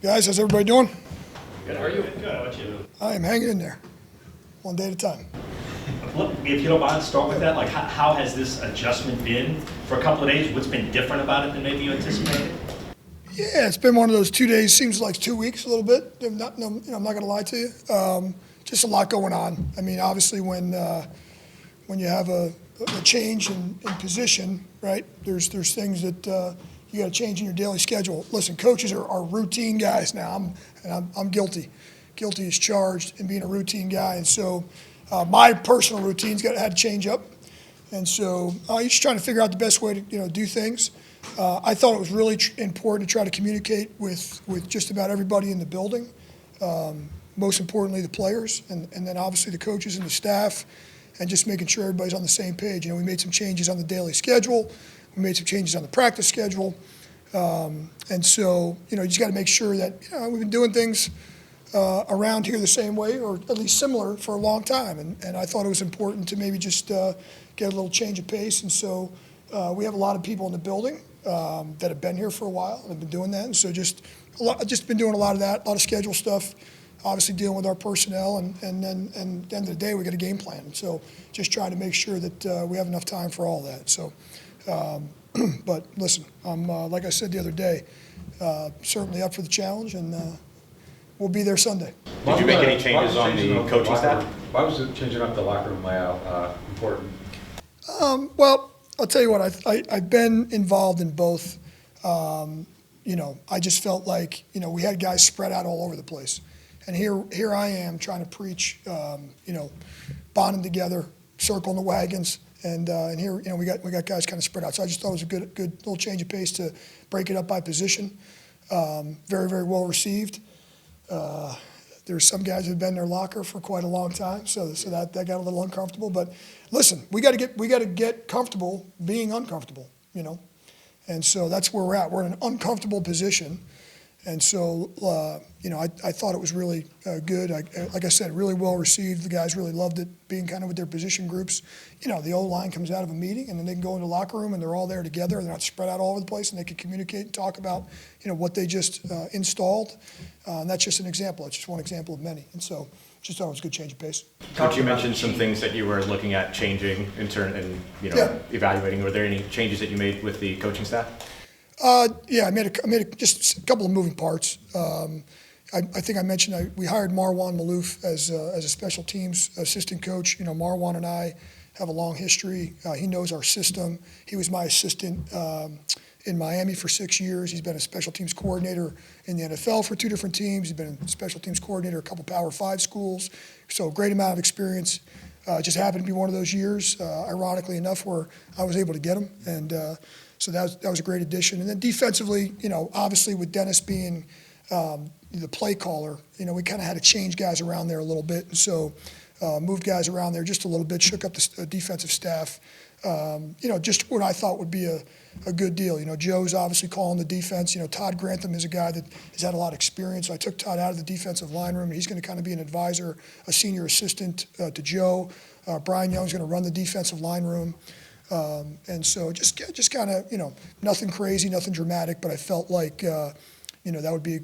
Guys, how's everybody doing? Good, how are you? Good, how about you? I am hanging in there, one day at a time. Look, if you don't mind, start with that. Like, how has this adjustment been for a couple of days? What's been different about it than maybe you anticipated? Yeah, it's been one of those 2 days, seems like 2 weeks a little bit. I'm not going to lie to you. Just a lot going on. I mean, obviously when you have a change in position, right, there's things that you got to change in your daily schedule. Listen, coaches are routine guys now. I'm guilty as charged in being a routine guy. And so my personal routines had to change up. And so you're just trying to figure out the best way to do things. I thought it was really important to try to communicate with just about everybody in the building, most importantly the players, and then obviously the coaches and the staff, and just making sure everybody's on the same page. We made some changes on the daily schedule. We made some changes on the practice schedule. And so, you just got to make sure that we've been doing things around here the same way, or at least similar, for a long time. And I thought it was important to maybe just get a little change of pace. And so we have a lot of people in the building that have been here for a while and have been doing that. And so just been doing a lot of that, a lot of schedule stuff, obviously dealing with our personnel. And then at the end of the day, we got a game plan. And so just trying to make sure that we have enough time for all that. So, but listen, I'm like I said the other day, certainly up for the challenge, and we'll be there Sunday. Did you make any changes on the coaching staff? Why was it changing up the locker room layout important? Well, I'll tell you what, I've been involved in both. I just felt like, we had guys spread out all over the place. And here I am trying to preach, bonding together, circling the wagons. And here, we got guys kind of spread out. So I just thought it was a good little change of pace to break it up by position. Very, very well received. There's some guys who've been in their locker for quite a long time, so that got a little uncomfortable. But listen, we got to get comfortable being uncomfortable, and so that's where we're at. We're in an uncomfortable position, and so I thought it was really good. Like I said, really well received. The guys really loved it, being kind of with their position groups. The O-line comes out of a meeting, and then they can go into the locker room, and they're all there together. They're not spread out all over the place, and they can communicate and talk about what they just installed. And that's just an example. It's just one example of many. And so just thought it was a good change I Coach, you mentioned some things that you were looking at changing evaluating. Were there any changes that you made with the coaching staff? Yeah, I made just a couple of moving parts. I think I mentioned we hired Marwan Malouf as a special teams assistant coach. Marwan and I have a long history. He knows our system. He was my assistant in Miami for 6 years. He's been a special teams coordinator in the NFL for 2 different teams. He's been a special teams coordinator at a couple Power 5 schools. So a great amount of experience. Just happened to be one of those years, ironically enough, where I was able to get him. And so that was a great addition. And then defensively, obviously with Dennis being the play caller, we kind of had to change guys around there a little bit. And so moved guys around there just a little bit, shook up the defensive staff. Just what I thought would be a good deal. Joe's obviously calling the defense. Todd Grantham is a guy that has had a lot of experience. So I took Todd out of the defensive line room. He's going to kind of be an advisor, a senior assistant to Joe. Brian Young's going to run the defensive line room. And so just kind of, nothing crazy, nothing dramatic, but I felt like, that would be,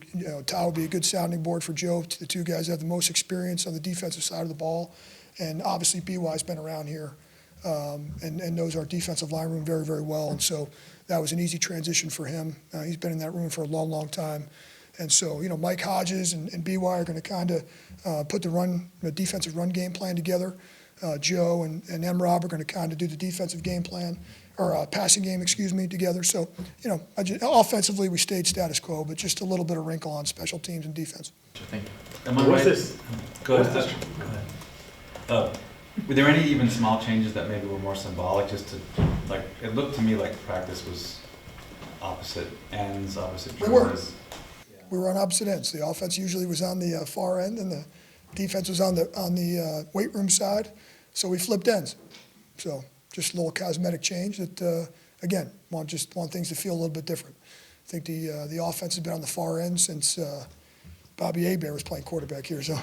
Todd would be a good sounding board for Joe. The two guys that have the most experience on the defensive side of the ball. And obviously BY's been around here and knows our defensive line room very, very well. And so that was an easy transition for him. He's been in that room for a long, long time. And so, Mike Hodges and BY are going to kind of put the defensive run game plan together. Joe and M-Rob are going to kind of do the defensive game plan, or passing game, together. So, offensively we stayed status quo, but just a little bit of wrinkle on special teams and defense. Thank you. Am I right? Go ahead. Were there any even small changes that maybe were more symbolic, just to, it looked to me like practice was opposite ends, opposite journeys? We were on opposite ends. The offense usually was on the far end, and the defense was on the weight room side. So we flipped ends. So just a little cosmetic change that, again, want things to feel a little bit different. I think the offense has been on the far end since Bobby Hebert was playing quarterback here. So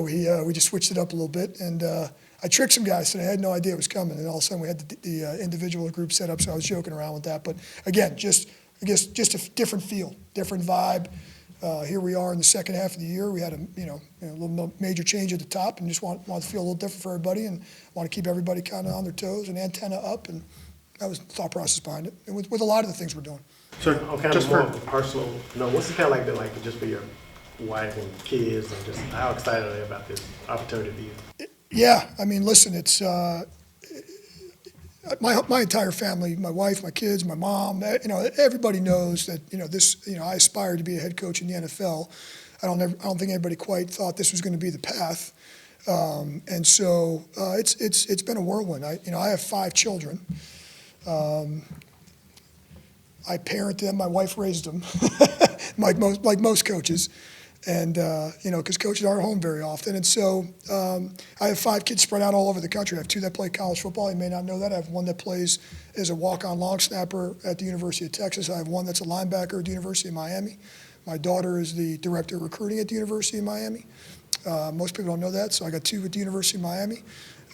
we just switched it up a little bit. And I tricked some guys today. I had no idea it was coming. And all of a sudden we had the individual group set up, so I was joking around with that. But again, just I guess just a different feel, different vibe. Here we are in the second half of the year. We had a little major change at the top, and just want to feel a little different for everybody, and want to keep everybody kind of on their toes and antenna up, and that was the thought process behind it, and with a lot of the things we're doing. So kind of more of a personal note, what's it kind of like been like just for your wife and kids, and just how excited are they about this opportunity for you? Yeah, I mean, listen, it's my entire family, my wife, my kids, my mom, everybody knows that, this, I aspire to be a head coach in the NFL. I don't think anybody quite thought this was going to be the path. And so it's been a whirlwind. I have 5 children. I parent them. My wife raised them, like most coaches, and because coaches aren't home very often. And so I have 5 kids spread out all over the country. I have 2 that play college football. You may not know that. I have 1 that plays as a walk-on long snapper at the University of Texas. I have 1 that's a linebacker at the University of Miami. My daughter is the director of recruiting at the University of Miami. Most people don't know that, so I got 2 at the University of Miami.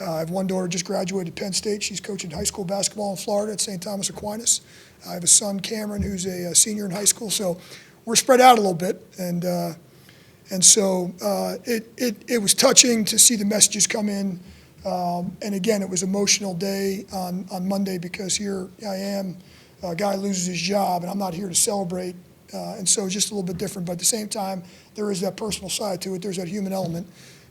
I have 1 daughter just graduated Penn State. She's coaching high school basketball in Florida at St. Thomas Aquinas. I have a son, Cameron, who's a senior in high school. So we're spread out a little bit, and so it was touching to see the messages come in. And again, it was an emotional day on Monday, because here I am, a guy loses his job, and I'm not here to celebrate. And so it's just a little bit different. But at the same time, there is that personal side to it. There's that human element.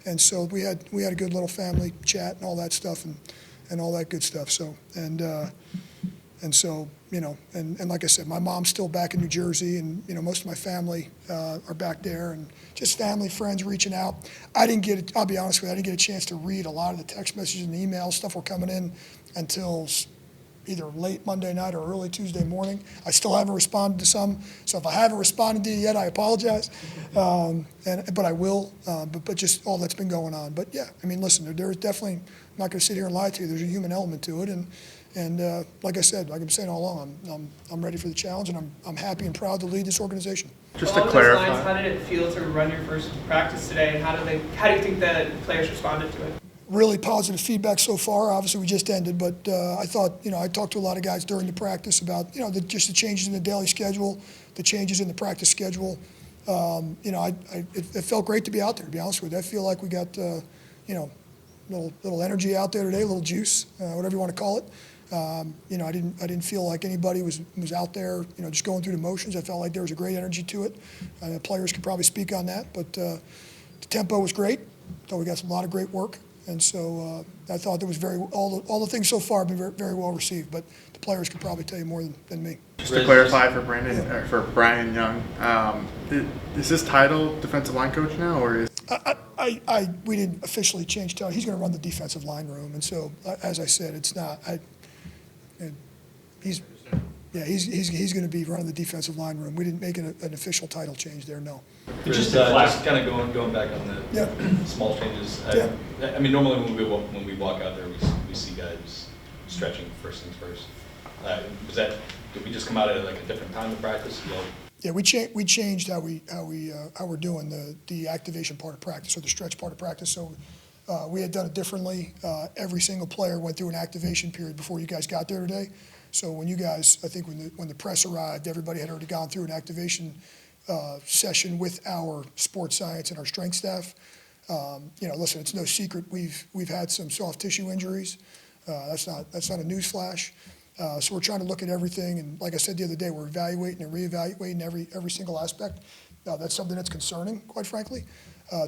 And so we had a good little family chat and all that stuff, and all that good stuff. So and so and like I said, my mom's still back in New Jersey, and most of my family are back there, and just family, friends reaching out. I'll be honest with you, I didn't get a chance to read a lot of the text messages and the emails. Stuff were coming in until either late Monday night or early Tuesday morning. I still haven't responded to some, so if I haven't responded to you yet, I apologize. But I will. But just all that's been going on. But yeah, I mean, listen, there's definitely. I'm not going to sit here and lie to you. There's a human element to it, and like I said, like I'm saying all along, I'm ready for the challenge, and I'm happy and proud to lead this organization. Just to clarify, how did it feel to run your first practice today, and how do you think the players responded to it? Really positive feedback so far. Obviously, we just ended, but I thought, I talked to a lot of guys during the practice about, just the changes in the daily schedule, the changes in the practice schedule. It felt great to be out there, to be honest with you. I feel like we got, little energy out there today, a little juice, whatever you want to call it. I didn't feel like anybody was out there, just going through the motions. I felt like there was a great energy to it. Players could probably speak on that, but the tempo was great. Thought we got a lot of great work. And so I thought there was all the things so far have been very, very well received, but the players could probably tell you more than me. Just to clarify for for Brian Young, is his title defensive line coach now, or is? We didn't officially change title. He's going to run the defensive line room, and so as I said, it's not. He's going to be running the defensive line room. We didn't make an official title change there, no. Just kind of going back on the small changes. I mean, normally when we walk out there, we see guys stretching first things first. Did we just come out at like a different time of practice? Yeah, we changed how we're doing the activation part of practice, or the stretch part of practice. So we had done it differently. Every single player went through an activation period before you guys got there today. So when you guys, I think when the press arrived, everybody had already gone through an activation session with our sports science and our strength staff. Listen, it's no secret we've had some soft tissue injuries. That's not a news flash. So we're trying to look at everything, and like I said the other day, we're evaluating and reevaluating every single aspect. That's something that's concerning, quite frankly,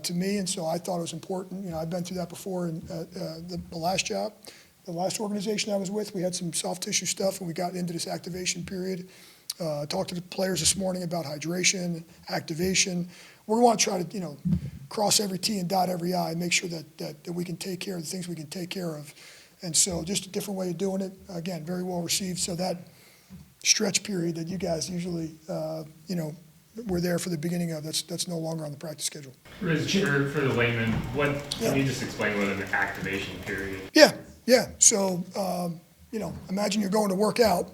to me, and so I thought it was important. I've been through that before in the last job. The last organization I was with, we had some soft tissue stuff, and we got into this activation period. Talked to the players this morning about hydration, activation. We want to try to, cross every T and dot every I, and make sure that we can take care of the things we can take care of. And so just a different way of doing it. Again, very well received. So that stretch period that you guys usually, were there for the beginning of, that's no longer on the practice schedule. Rizzi, for the layman, can you just explain what an activation period? Yeah. So, imagine you're going to work out,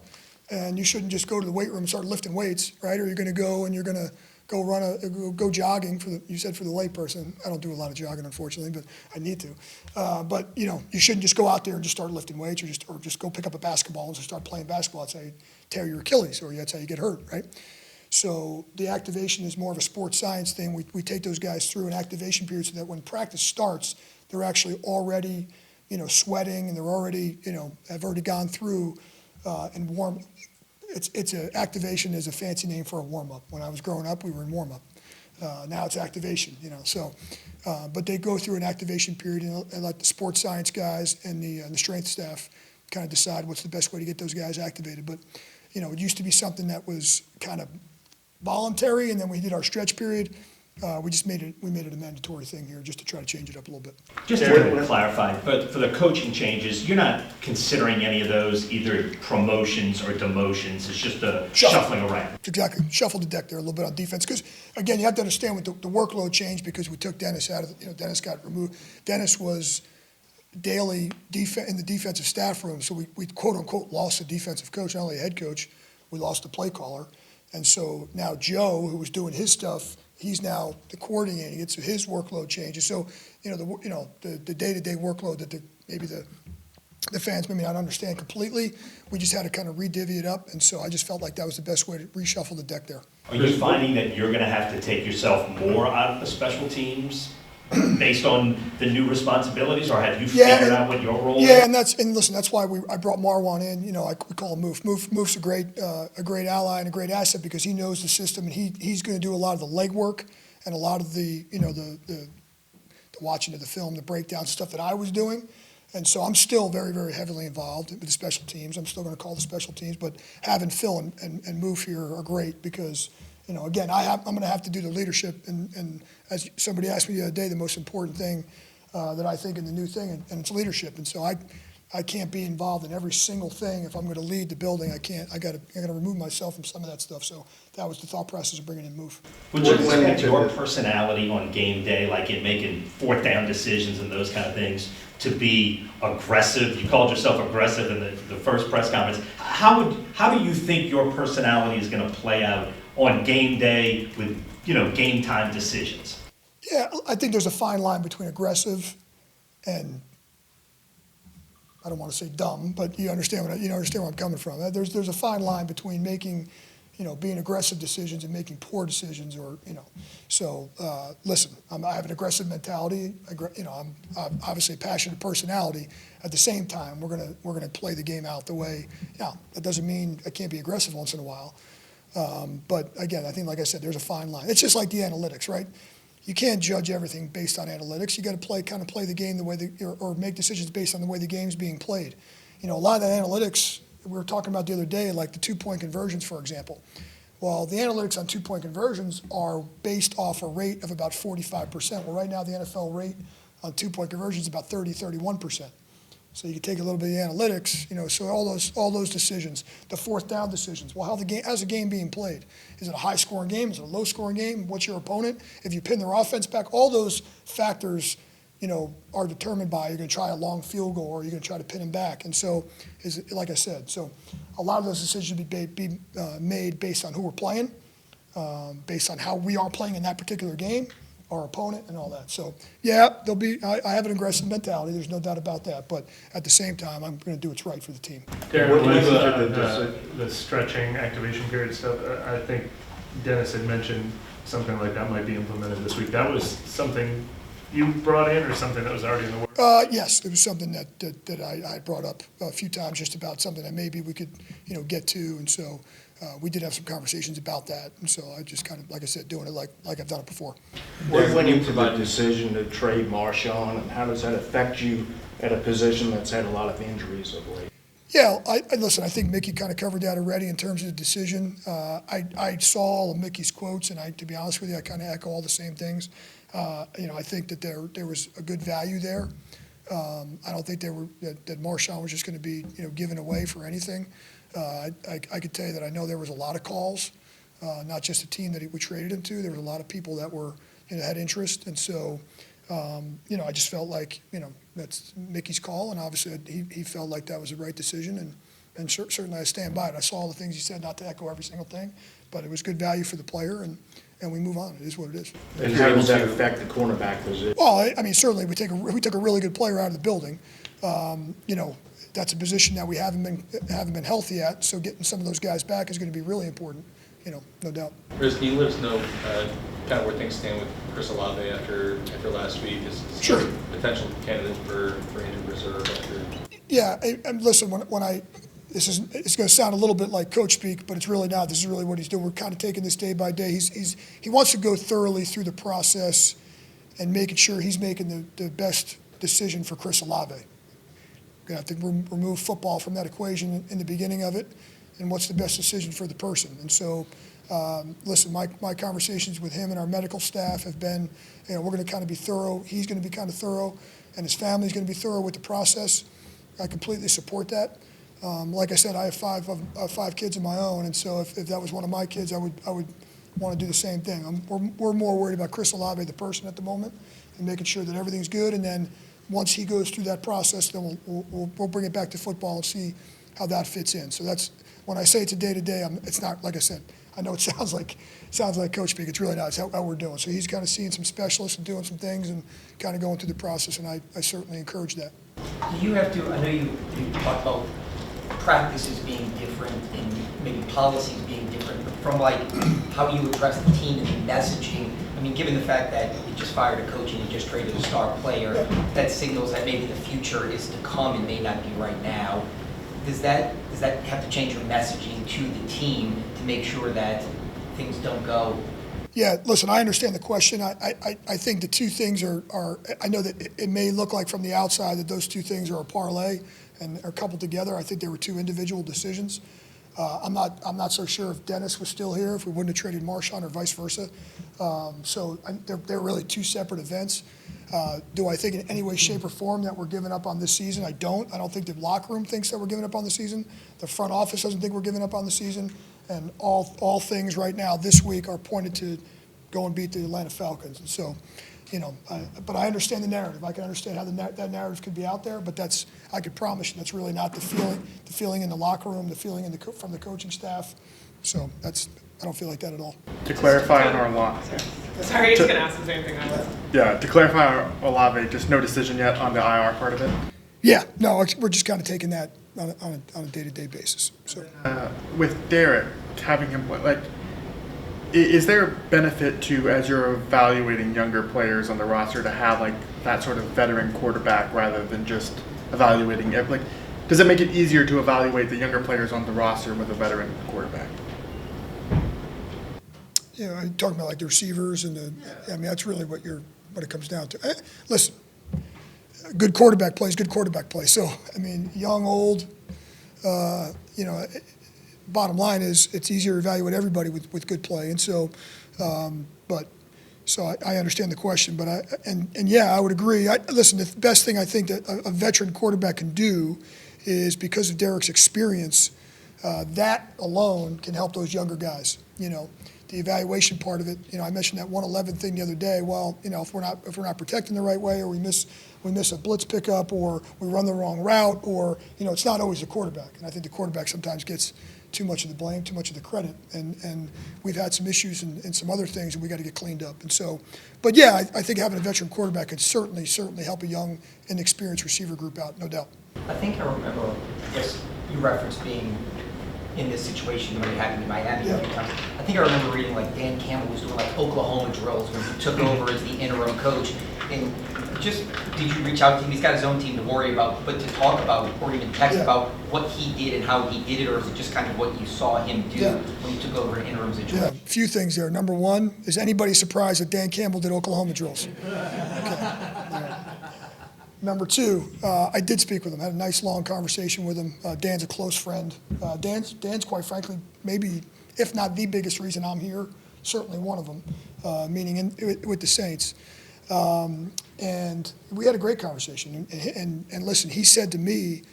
and you shouldn't just go to the weight room and start lifting weights, right? Or you're going to go and you're going to go jogging for the layperson. I don't do a lot of jogging, unfortunately, but I need to. But you shouldn't just go out there and just start lifting weights, or just go pick up a basketball and just start playing basketball. I'd say tear your Achilles, or that's how you get hurt, right? So the activation is more of a sports science thing. We take those guys through an activation period so that when practice starts, they're actually already, sweating, and they're already, have already gone through and warm. Activation is a fancy name for a warm-up. When I was growing up, we were in warm-up. Now it's activation, but they go through an activation period, and let the sports science guys and the strength staff kind of decide what's the best way to get those guys activated. But, it used to be something that was kind of voluntary, and then we did our stretch period. We made it a mandatory thing here just to try to change it up a little bit. Just to clarify, but for the coaching changes, you're not considering any of those either promotions or demotions. It's just a shuffling around. Exactly. Shuffle the deck there a little bit on defense. Because, again, you have to understand with the workload changed because we took Dennis out of Dennis got removed. Dennis was daily in the defensive staff room, so we quote-unquote lost the defensive coach, not only a head coach, we lost the play caller. And so now Joe, who was doing his stuff, he's now the coordinating it, so his workload changes. So, the day-to-day workload that maybe the fans maybe not understand completely, we just had to kind of redivvy it up, and so I just felt like that was the best way to reshuffle the deck there. Are you finding that you're going to have to take yourself more out of the special teams based on the new responsibilities, or have you figured out what your role is? Yeah, and listen, that's why I brought Marwan in. We call him Moof. Moof's a great ally and a great asset because he knows the system, and he's going to do a lot of the legwork and a lot of the the watching of the film, the breakdown stuff that I was doing. And so I'm still very, very heavily involved with the special teams. I'm still going to call the special teams, but having Phil and Moof here are great because, again, I'm going to have to do the leadership. And as somebody asked me the other day, the most important thing that I think in the new thing, and it's leadership. And so I can't be involved in every single thing. If I'm going to lead the building, I got to remove myself from some of that stuff. So that was the thought process of bringing in Moof. Would you expect your personality on game day, like in making fourth down decisions and those kind of things, to be aggressive? You called yourself aggressive in the first press conference. How do you think your personality is going to play out on game day with game time decisions? Yeah, I think there's a fine line between aggressive and, I don't want to say dumb, but you understand where I'm coming from. There's a fine line between making, being aggressive decisions and making poor decisions, or So listen, I have an aggressive mentality. I'm obviously a passionate personality. At the same time, we're gonna play the game out the way. Now that doesn't mean I can't be aggressive once in a while. But again, I think, like I said, there's a fine line. It's just like the analytics, right? You can't judge everything based on analytics. You got to play the game the way or make decisions based on the way the game's being played. A lot of that analytics we were talking about the other day, like the 2-point conversions, for example. Well, the analytics on 2-point conversions are based off a rate of about 45%. Well, right now the NFL rate on 2-point conversions is about 31%. So you can take a little bit of the analytics, so all those decisions, the fourth down decisions. Well, how's the game being played? Is it a high-scoring game? Is it a low-scoring game? What's your opponent? If you pin their offense back, all those factors, are determined by you're going to try a long field goal or you're going to try to pin them back. And so, like I said, so a lot of those decisions be made based on who we're playing, based on how we are playing in that particular game, our opponent, and all that. So, yeah, I have an aggressive mentality. There's no doubt about that. But at the same time, I'm going to do what's right for the team. Darren, with the stretching activation period stuff, I think Dennis had mentioned something like that might be implemented this week. That was something you brought in, or something that was already in the works? Yes, it was something that I brought up a few times, just about something that maybe we could, get to, and so we did have some conversations about that, and so I just kind of, like I said, doing it like I've done it before. What went into the decision to trade Marshon, and how does that affect you at a position that's had a lot of injuries of late? Yeah, listen, I think Mickey kind of covered that already in terms of the decision. I saw all of Mickey's quotes, and to be honest with you, I kind of echo all the same things. I think that there was a good value there. I don't think that Marshon was just going to be given away for anything. I could tell you that I know there was a lot of calls, not just the team that we traded him to. There were a lot of people that were had interest, and so I just felt like that's Mickey's call, and obviously he felt like that was the right decision, and certainly I stand by it. I saw all the things he said, not to echo every single thing, but it was good value for the player, and and we move on. It is what it is. And how does that affect the cornerback position? Well, I mean, certainly we took a really good player out of the building. That's a position that we haven't been healthy at. So getting some of those guys back is going to be really important. No doubt. Riz, can you let us know kind of where things stand with Chris Olave after last week? Is Sure. he a potential candidate for injured reserve after? Yeah, and listen, it's going to sound a little bit like coach speak, but it's really not. This is really what he's doing. We're kind of taking this day by day. He wants to go thoroughly through the process and making sure he's making the best decision for Chris Olave. We're going to have to remove football from that equation in the beginning of it, and what's the best decision for the person. And so, listen, my conversations with him and our medical staff have been, we're going to kind of be thorough. He's going to be kind of thorough, and his family's going to be thorough with the process. I completely support that. Like I said, I have five kids of my own, and so if that was one of my kids, I would want to do the same thing. We're more worried about Chris Olave, the person, at the moment, and making sure that everything's good. And then once he goes through that process, then we'll bring it back to football and see how that fits in. So that's when I say it's a day to day. It's not like I said. I know it sounds like coach speak. It's really not. It's how we're doing. So he's kind of seeing some specialists and doing some things and kind of going through the process, and I certainly encourage that. Do you have to? I know you talked about practices being different and maybe policies being different, but from like how you address the team and the messaging, I mean, given the fact that you just fired a coach and you just traded a star player, that signals that maybe the future is to come and may not be right now. Does that have to change your messaging to the team to make sure that things don't go? Yeah, listen, I understand the question. I think the two things are I know that it may look like from the outside that those two things are a parlay and are coupled together. I think they were two individual decisions. I'm not so sure if Dennis was still here, if we wouldn't have traded Marshon or vice versa. So they're really two separate events. Do I think in any way, shape, or form that we're giving up on this season? I don't. I don't think the locker room thinks that we're giving up on the season. The front office doesn't think we're giving up on the season. And all things right now this week are pointed to go and beat the Atlanta Falcons. And so, but I understand the narrative. I can understand how that narrative could be out there, but I could promise you that's really not the feeling in the locker room, the feeling from the coaching staff. So I don't feel like that at all. To clarify on our line. Sorry, he's going to ask the same thing I was. Yeah, to clarify on Olave, just no decision yet on the IR part of it? Yeah, no, we're just kind of taking that on a day-to-day basis. So with Darren, having him is there a benefit to, as you're evaluating younger players on the roster, to have that sort of veteran quarterback rather than just evaluating does it make it easier to evaluate the younger players on the roster with a veteran quarterback? Yeah, I'm talking about the receivers and I mean that's really what it comes down to. Listen, good quarterback plays good quarterback play. So I mean, young, old, bottom line is it's easier to evaluate everybody with good play. And so, I understand the question, but I would agree. Listen, the best thing I think that a veteran quarterback can do is, because of Derek's experience, that alone can help those younger guys. The evaluation part of it. I mentioned that 111 thing the other day. Well, if we're not protecting the right way, or we miss a blitz pickup, or we run the wrong route, or it's not always the quarterback. And I think the quarterback sometimes gets too much of the blame, too much of the credit, and we've had some issues and some other things, and we got to get cleaned up. And so, but yeah, I think having a veteran quarterback could certainly help a young, inexperienced receiver group out, no doubt. I think I remember, yes, you referenced being in this situation when you had in Miami a few times. I think I remember reading Dan Campbell was doing Oklahoma drills when he took over as the interim coach. And just, did you reach out to him? He's got his own team to worry about, but to talk about or even text about what he did and how he did it, or is it just kind of what you saw him do when he took over an interim situation? Yeah, a few things there. Number one, is anybody surprised that Dan Campbell did Oklahoma drills? Okay. Number two, I did speak with him, had a nice long conversation with him. Dan's a close friend. Dan's quite frankly, maybe, if not the biggest reason I'm here, certainly one of them, meaning with the Saints. And we had a great conversation. And listen, he said to me,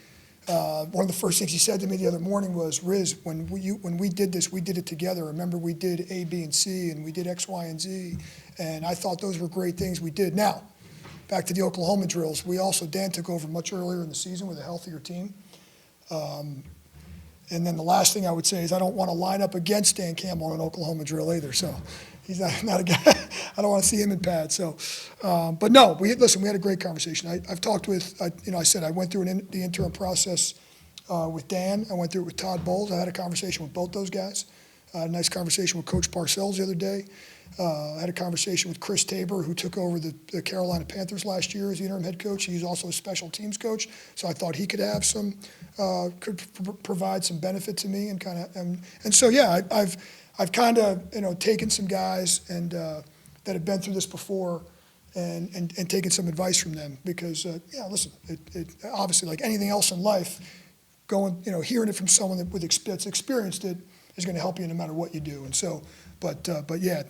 one of the first things he said to me the other morning was, Riz, when we did this, we did it together. Remember, we did A, B, and C, and we did X, Y, and Z. And I thought those were great things we did. Now, back to the Oklahoma drills, Dan took over much earlier in the season with a healthier team. And then the last thing I would say is I don't want to line up against Dan Campbell on an Oklahoma drill either. So, He's not a guy. I don't want to see him in pads. So, but no, we had a great conversation. I've talked with, I said I went through the interim process with Dan. I went through it with Todd Bowles. I had a conversation with both those guys. A nice conversation with Coach Parcells the other day. I had a conversation with Chris Tabor, who took over the Carolina Panthers last year as the interim head coach. He's also a special teams coach, so I thought he could have provide some benefit to me and so yeah, I've kind of taken some guys and that have been through this before and taken some advice from them because listen, it obviously like anything else in life, hearing it from someone that's experienced it is going to help you no matter what you do. And so, but yeah,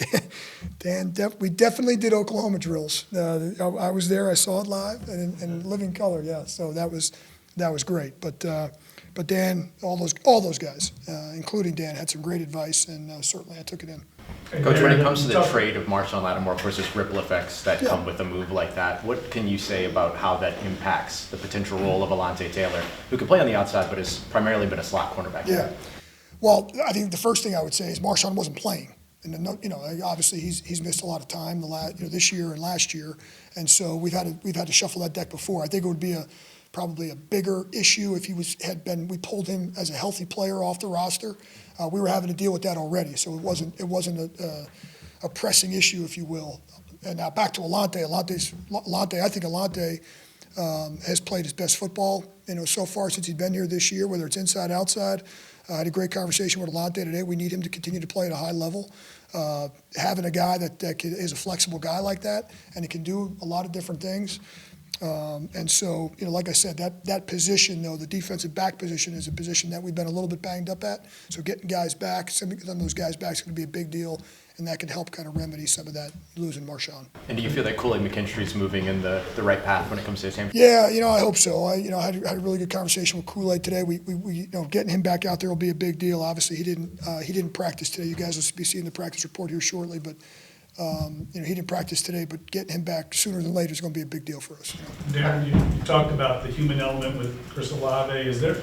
Dan, we definitely did Oklahoma drills. I was there, I saw it live and in living color. Yeah, so that was great. But Dan, all those guys, including Dan, had some great advice, and certainly I took it in. Coach, when it comes to the trade of Marshon Lattimore, of course, there's ripple effects that come with a move like that. What can you say about how that impacts the potential role of Alontae Taylor, who can play on the outside but has primarily been a slot cornerback? Yeah. Well, I think the first thing I would say is Marshon wasn't playing, and obviously he's missed a lot of time this year and last year, and so we've had to shuffle that deck before. I think it would be probably a bigger issue if we pulled him as a healthy player off the roster. We were having to deal with that already, so it wasn't a pressing issue, if you will. And now back to Alontae. I think Alontae has played his best football, so far since he's been here this year, whether it's inside, outside. I had a great conversation with Alontae today. We need him to continue to play at a high level. Having a guy that is a flexible guy like that and he can do a lot of different things. And so, like I said, that position, though, the defensive back position is a position that we've been a little bit banged up at. So getting guys back, some of those guys back is going to be a big deal, and that can help kind of remedy some of that losing Marshon. And do you feel that Kool-Aid-McKinstry's moving in the right path when it comes to his game? Yeah, I hope so. I had a really good conversation with Kool-Aid today. We getting him back out there will be a big deal. Obviously, he didn't practice today. You guys will be seeing the practice report here shortly, but. He didn't practice today, but getting him back sooner than later is going to be a big deal for us. Darren, you talked about the human element with Chris Olave. Is there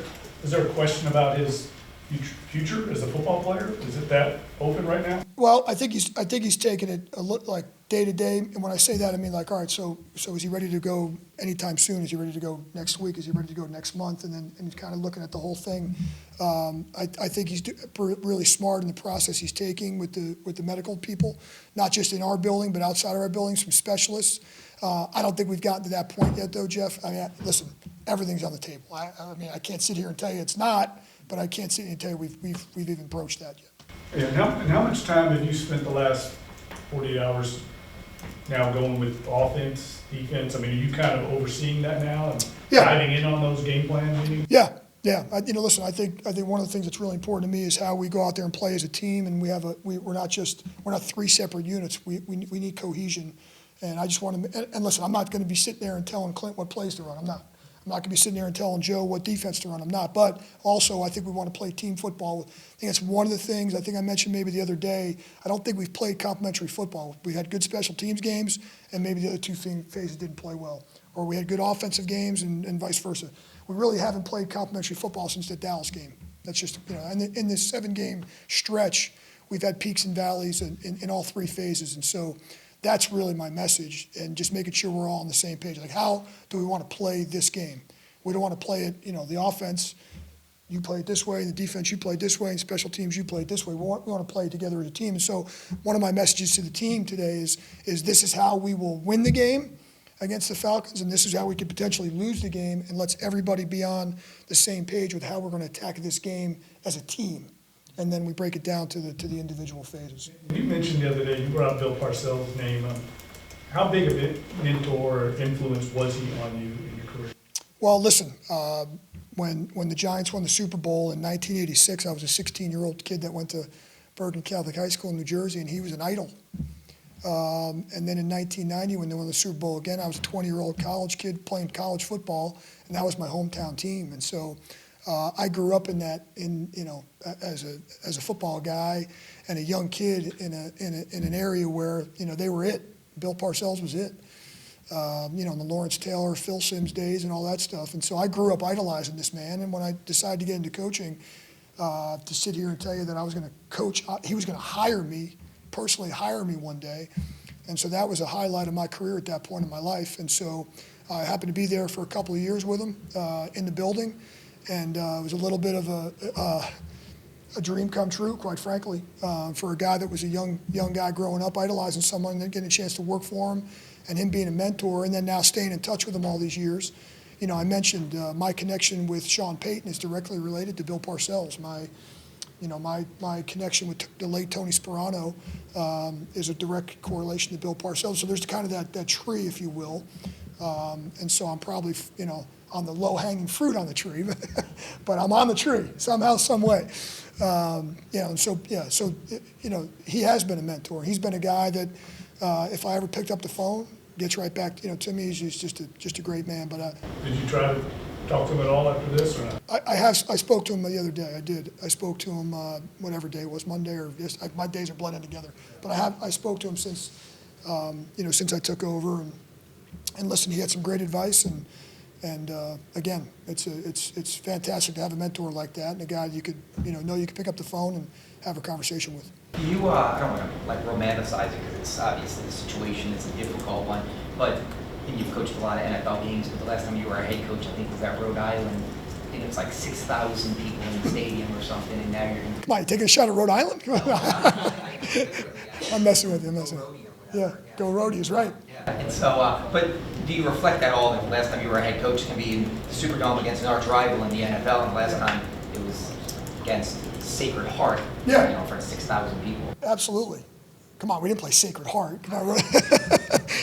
a question about his future as a football player? Is it that open right now? Well, I think he's taking it a look like day to day, and when I say that, I mean like, all right, so is he ready to go anytime soon? Is he ready to go next week? Is he ready to go next month? And he's kind of looking at the whole thing. I think he's really smart in the process he's taking with the medical people, not just in our building, but outside of our building, some specialists. I don't think we've gotten to that point yet, though, Jeff. I mean, listen, everything's on the table. I mean, I can't sit here and tell you it's not, but I can't sit here and tell you we've even broached that yet. And how much time have you spent the last 48 hours now going with offense, defense? I mean, are you kind of overseeing that now and diving in on those game plan meetings? Yeah. Listen, I think one of the things that's really important to me is how we go out there and play as a team, and we're not three separate units. We need cohesion, and I just want to. And listen, I'm not going to be sitting there and telling Clint what plays to run. I'm not going to be sitting there and telling Joe what defense to run. I'm not. But also, I think we want to play team football. I think that's one of the things. I think I mentioned maybe the other day. I don't think we've played complementary football. We had good special teams games, and maybe the other two phases didn't play well, or we had good offensive games, and vice versa. We really haven't played complementary football since the Dallas game. That's just, and in this 7-game stretch, we've had peaks and valleys in all three phases. And so that's really my message, and just making sure we're all on the same page. Like, how do we want to play this game? We don't want to play it, the offense, you play it this way, the defense, you play it this way, and special teams, you play it this way. We want to play together as a team. And so one of my messages to the team today is this is how we will win the game against the Falcons, and this is how we could potentially lose the game, and let's everybody be on the same page with how we're going to attack this game as a team. And then we break it down to the individual phases. You mentioned the other day, you brought up Bill Parcells' name. How big of a mentor or influence was he on you in your career? Well, listen, when the Giants won the Super Bowl in 1986, I was a 16-year-old kid that went to Bergen Catholic High School in New Jersey, and he was an idol. And then in 1990, when they won the Super Bowl again, I was a 20-year-old college kid playing college football, and that was my hometown team. And so I grew up in that, as a football guy and a young kid in an area where they were it. Bill Parcells was it. In the Lawrence Taylor, Phil Simms days, and all that stuff. And so I grew up idolizing this man. And when I decided to get into coaching, to sit here and tell you that I was going to coach, he was going to hire me personally hire me one day. And so that was a highlight of my career at that point in my life. And so I happened to be there for a couple of years with him in the building. And it was a little bit of a dream come true, quite frankly, for a guy that was a young guy growing up, idolizing someone, and then getting a chance to work for him, and him being a mentor, and then now staying in touch with him all these years. You know, I mentioned my connection with Sean Payton is directly related to Bill Parcells. My connection with the late Tony Sperano is a direct correlation to Bill Parcells. So there's kind of that tree, if you will. And so I'm probably, on the low-hanging fruit on the tree, but I'm on the tree somehow, some way. So he has been a mentor. He's been a guy that if I ever picked up the phone, gets right back. To me, he's just a great man. But did you try to talk to him at all after this, or not? I spoke to him the other day. I did. I spoke to him whatever day it was, Monday or my days are blending together. But I spoke to him since since I took over, and listen, he had some great advice, and again, it's fantastic to have a mentor like that, and a guy you could you could pick up the phone and have a conversation with. You, I don't want to romanticize it because it's obviously the situation is a difficult one, but and you've coached a lot of NFL games, but the last time you were a head coach, I think, was at Rhode Island. I think it was like 6,000 people in the stadium or something, and now you're in. Come on, you taking a shot at Rhode Island? I'm messing with you. Yeah, go Roadies, right. Yeah. And so, but do you reflect that all? The last time you were a head coach can be in the Superdome against an arch rival in the NFL, and the last time it was against Sacred Heart. Yeah. In front of 6,000 people. Absolutely. Come on, we didn't play Sacred Heart. Come on,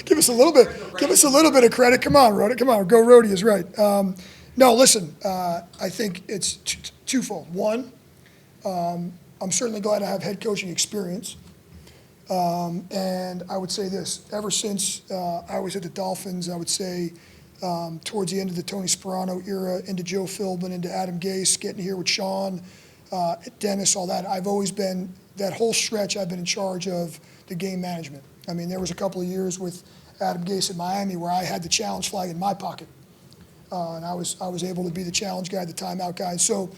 give us a little bit. Give us a little bit of credit. Come on, Rhoda. Come on, go Roadies, right? No, listen. I think it's twofold. One, I'm certainly glad I have head coaching experience. And I would say this, ever since I was at the Dolphins, I would say towards the end of the Tony Sperano era, into Joe Philbin, into Adam Gase, getting here with Sean, Dennis, all that, I've always been, that whole stretch, I've been in charge of the game management. I mean, there was a couple of years with Adam Gase at Miami where I had the challenge flag in my pocket. And I was able to be the challenge guy, the timeout guy. So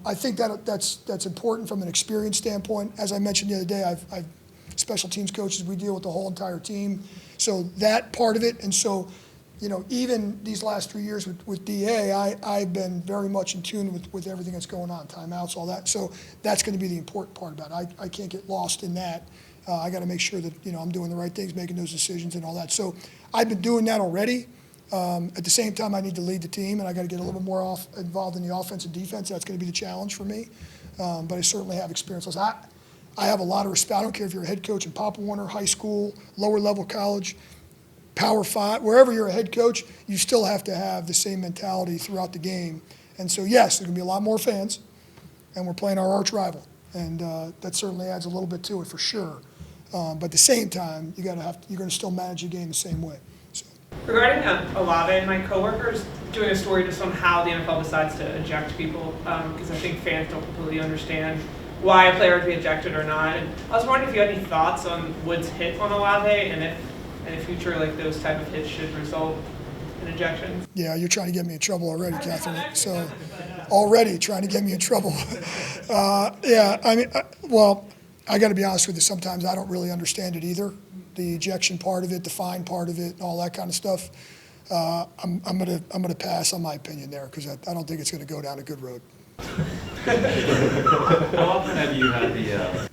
I think that's important from an experience standpoint. As I mentioned the other day, I've special teams coaches, we deal with the whole entire team. So that part of it, and so, even these last 3 years with DA, I've been very much in tune with everything that's going on, timeouts, all that. So that's going to be the important part about it. I can't get lost in that. I got to make sure that, I'm doing the right things, making those decisions and all that. So I've been doing that already. At the same time, I need to lead the team, and I got to get a little bit more involved in the offense and defense. That's going to be the challenge for me. But I certainly have experience. I have a lot of respect. I don't care if you're a head coach in Pop Warner, high school, lower level college, Power 5, wherever you're a head coach, you still have to have the same mentality throughout the game. And so, yes, there's going to be a lot more fans, and we're playing our arch rival. And that certainly adds a little bit to it for sure. But at the same time, you're going to still manage the game the same way. So. Regarding Olave, my coworker is doing a story just on how the NFL decides to eject people, because I think fans don't completely understand why a player would be ejected or not. And I was wondering if you had any thoughts on Wood's hit on Olave, and if in the future those type of hits should result in ejections. Yeah, you're trying to get me in trouble already, Catherine. So already trying to get me in trouble. Yeah, I mean, I got to be honest with you. Sometimes I don't really understand it either. The ejection part of it, the fine part of it, and all that kind of stuff. I'm gonna pass on my opinion there because I don't think it's going to go down a good road. How often have you had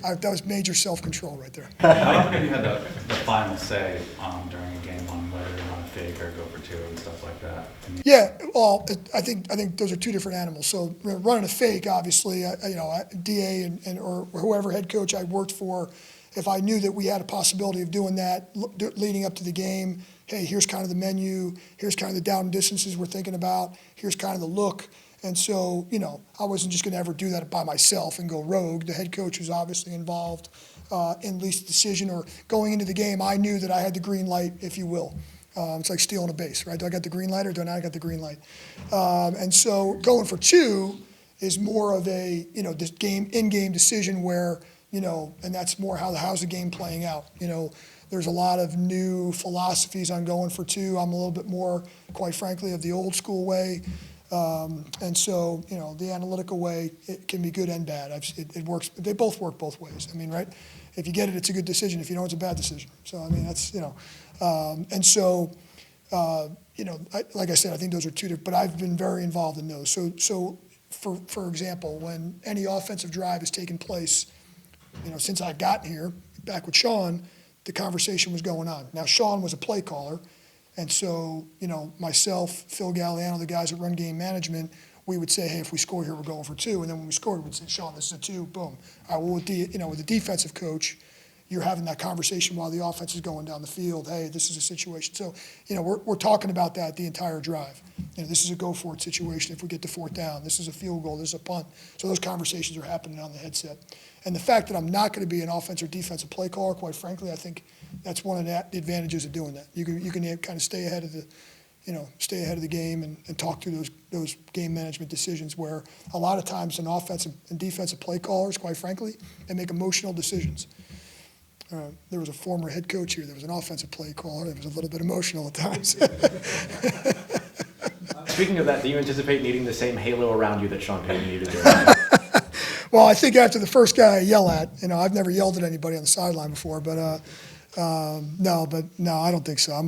that was major self-control right there. How often have you had the final say during a game on whether to run a fake or go for two and stuff like that? Yeah, well, I think those are two different animals. So running a fake, obviously, DA or whoever head coach I worked for, if I knew that we had a possibility of doing that leading up to the game, hey, here's kind of the menu, here's kind of the down distances we're thinking about, here's kind of the look. And so, I wasn't just going to ever do that by myself and go rogue. The head coach was obviously involved in at least the decision or going into the game. I knew that I had the green light, if you will. It's like stealing a base, right? Do I got the green light or do I not got the green light? And so going for two is more of a, this in-game decision where, and that's more how's the game playing out. There's a lot of new philosophies on going for two. I'm a little bit more, quite frankly, of the old school way. And so, the analytical way, it can be good and bad. It works. They both work both ways. I mean, right? If you get it, it's a good decision. If you don't, it's a bad decision. So, I mean, that's, you know, and so, you know, like I said, I think those are two different, but I've been very involved in those. So for example, when any offensive drive has taken place, you know, since I've gotten here, back with Sean, the conversation was going on. Now, Sean was a play caller, and so, you know, myself, Phil Galliano, the guys that run game management, we would say, hey, if we score here, we're going for 2. And then when we scored, we'd say, Sean, this is a 2, boom. All right, well, with the defensive coach, you're having that conversation while the offense is going down the field. Hey, this is a situation. So, you know, we're talking about that the entire drive. You know, this is a go for it situation if we get the 4th down. This is a field goal. This is a punt. So those conversations are happening on the headset. And the fact that I'm not going to be an offensive or defensive play caller, quite frankly, I think that's one of the advantages of doing that. You can kind of stay ahead of the game and talk through those game management decisions where a lot of times an offensive and defensive play callers, quite frankly, they make emotional decisions. There was a former head coach here. There was an offensive play caller. That was a little bit emotional at times. Speaking of that, do you anticipate needing the same halo around you that Sean Payton needed during that? Well, I think after the first guy I yell at, you know, I've never yelled at anybody on the sideline before, but no, I don't think so. I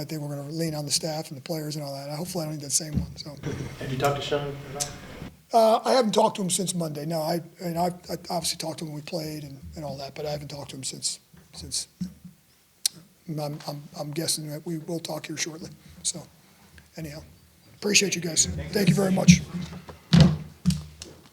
think we're gonna lean on the staff and the players and all that. Hopefully, I don't need that same one. So. Have you talked to Sean at all? I haven't talked to him since Monday. No, I obviously talked to him when we played and all that, but I haven't talked to him since. I'm guessing that we will talk here shortly. So, anyhow, appreciate you guys. Thank you very much.